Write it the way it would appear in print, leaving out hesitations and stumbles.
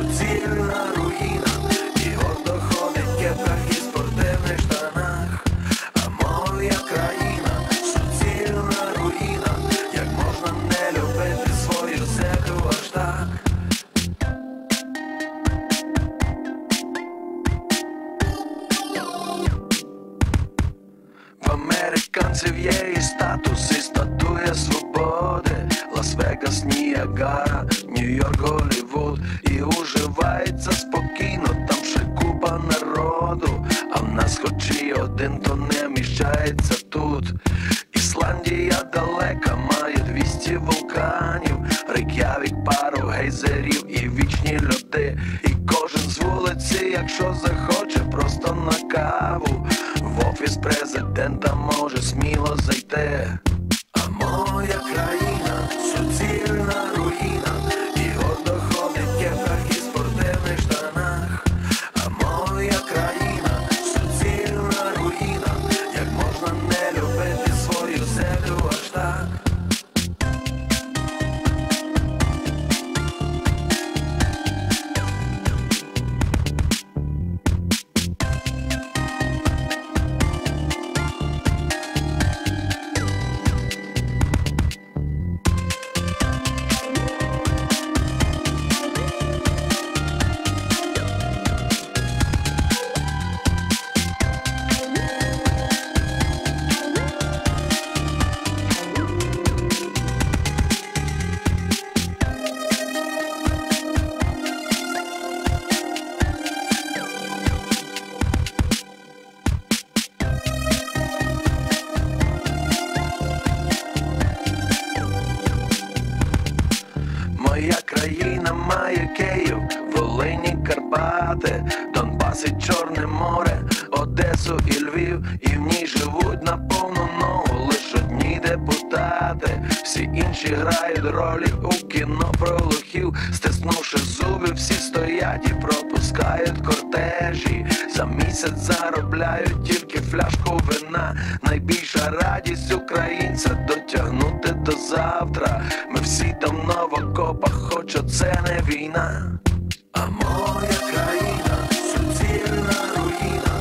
суцільна руїна. І гордо ходить в кепках і спортивних штанах. А моя країна суцільна руїна. Як можна не любити свою землю аж так? В американців є і статус, і статуя свободи. Лас-Вегас, Ніагара, Нью-Йорк, Голлівуд. І уживається спокійно, там ще купа народу. А в нас хоч і один, то не вміщається тут. Ісландія далека, має 200 вулканів. Рейк'явік, пару гейзерів і вічні льоди. І кожен з вулиці, якщо захоче, просто на каву в офіс президента може сміло зайти. А моя країна суцільна руїна. І гордо ходить в кепках і спортивних штанах. А моя країна суцільна руїна. Як можна не любити свою землю аж так? Моя країна має Київ, Волині, Карпати, Донбас і Чорне море, Одесу і Львів. І в ній живуть на повну ногу лиш одні депутати. Всі інші грають ролі у кіно про лохів. Стиснувши зуби, всі стоять і пропускають кортежі. За місяць заробляють тільки фляжку вина. Найбільша радість українця дотягнути до завтра. Ми всі давно в окопах, хоч оце не війна. А моя країна суцільна руїна.